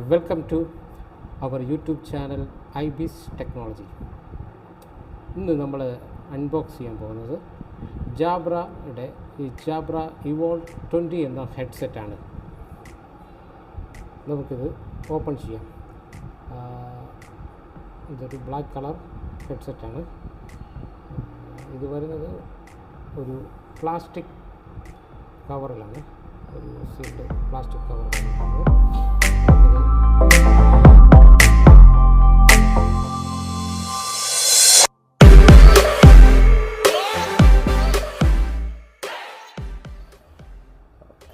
Welcome to our YouTube channel Ibis technology. ഇന്ന് നമ്മൾ unbox ചെയ്യാൻ പോകുന്നത് ജാബ്രയുടെ ജാബ്ര ഇവോൾവ് 20 എന്ന ഹെഡ്സെറ്റാണ്. നമുക്കിത് ഓപ്പൺ ചെയ്യാം. ഇതൊരു ബ്ലാക്ക് കളർ ഹെഡ്സെറ്റാണ്. ഇത് വരുന്നത് ഒരു പ്ലാസ്റ്റിക് കവറിലാണ്, ഒരു സീൽഡ് പ്ലാസ്റ്റിക് കവറിലാണ്.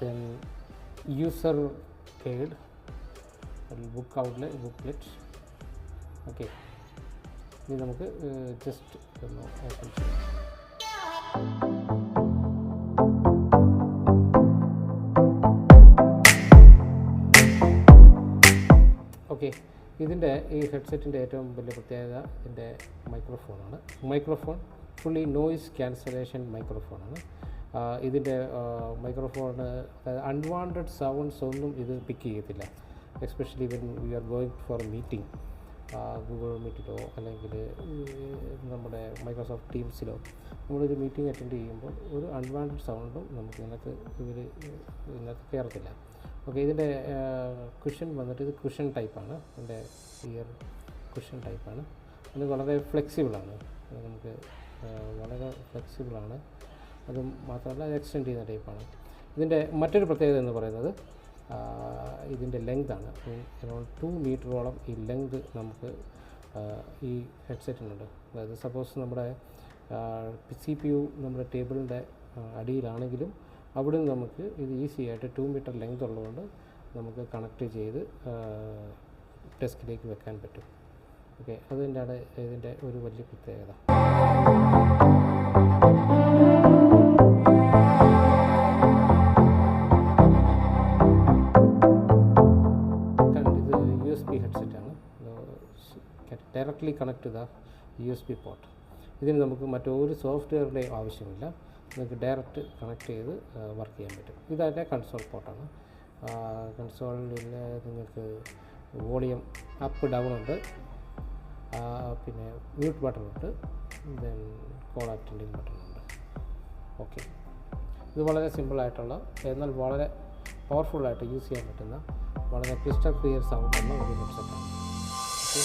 Then user guide, book outlet, booklet. Okay, ഇത് നമുക്ക് ജസ്റ്റ് ഒന്ന് ഓപ്പൺ ചെയ്യാം. ഓക്കെ, ഇതിൻ്റെ ഈ ഹെഡ്സെറ്റിൻ്റെ ഏറ്റവും വലിയ പ്രത്യേകത ഇതിൻ്റെ മൈക്രോഫോണാണ്. മൈക്രോഫോൺ ഫുള്ളി നോയിസ് ക്യാൻസലേഷൻ മൈക്രോഫോണാണ്. ഇതിൻ്റെ മൈക്രോഫോണ് അൺവാണ്ടഡ് സൗണ്ട്സ് ഒന്നും ഇത് പിക്ക് ചെയ്യത്തില്ല. Especially when we are going for meeting, Google മീറ്റിലോ അല്ലെങ്കിൽ നമ്മുടെ മൈക്രോസോഫ്റ്റ് ടീംസിലോ നമ്മളൊരു മീറ്റിംഗ് അറ്റൻഡ് ചെയ്യുമ്പോൾ ഒരു അൺവാണ്ടഡ് സൗണ്ടും നമുക്ക് ഇതിനകത്ത് കയറത്തില്ല. ഓക്കെ, ഇതിൻ്റെ കുഷൻ വന്നിട്ട് ഇത് കുഷൻ ടൈപ്പാണ്. ഇതിൻ്റെ ഇയർ കുഷൻ ടൈപ്പാണ്. അത് വളരെ ഫ്ലെക്സിബിളാണ്. നമുക്ക് വളരെ ഫ്ലെക്സിബിളാണ്. അതും മാത്രമല്ല എക്സ്റ്റെൻഡ് ചെയ്യുന്ന ടൈപ്പാണ്. ഇതിൻ്റെ മറ്റൊരു പ്രത്യേകത എന്ന് പറയുന്നത് ഇതിൻ്റെ ലെങ്താണ്. അറൗണ്ട് 2 മീറ്ററോളം ഈ ലെങ്ത് നമുക്ക് ഈ ഹെഡ്സെറ്റിനുണ്ട്. അതായത് സപ്പോസ് നമ്മുടെ CPU നമ്മുടെ ടേബിളിൻ്റെ അടിയിലാണെങ്കിലും അവിടെ നിന്ന് നമുക്ക് ഇത് ഈസി ആയിട്ട് 2 മീറ്റർ ലെങ്ത് ഉള്ളതുകൊണ്ട് നമുക്ക് കണക്ട് ചെയ്ത് ഡെസ്കിലേക്ക് വെക്കാൻ പറ്റും. ഓക്കെ, അത് തന്നെയാണ് ഇതിൻ്റെ ഒരു വലിയ പ്രത്യേകത. ഹെഡ്സെറ്റാണ്. Directly connect the USB port. ഇതിന് നമുക്ക് മറ്റൊരു സോഫ്റ്റ്വെയറിൻ്റെയും ആവശ്യമില്ല. നിങ്ങൾക്ക് ഡയറക്റ്റ് കണക്ട് ചെയ്ത് വർക്ക് ചെയ്യാൻ പറ്റും. ഇതതിൻ്റെ കൺസോൾ പോർട്ടാണ്. കൺസോളിൽ നിങ്ങൾക്ക് വോളിയം അപ്പ് ഡൗൺ ഉണ്ട്, പിന്നെ മ്യൂട്ട് ബട്ടൺ ഉണ്ട്, ദെൻ കോൾ അറ്റൻഡിങ് ബട്ടൺ ഉണ്ട്. ഓക്കെ, ഇത് വളരെ സിമ്പിളായിട്ടുള്ള എന്നാൽ വളരെ പവർഫുള്ളായിട്ട് യൂസ് ചെയ്യാൻ പറ്റുന്ന വളരെ ക്രിസ്റ്റൽ ക്ലിയർ സൗണ്ടുള്ള ഒരു ഹെഡ്സെറ്റാണ്. ഓക്കെ.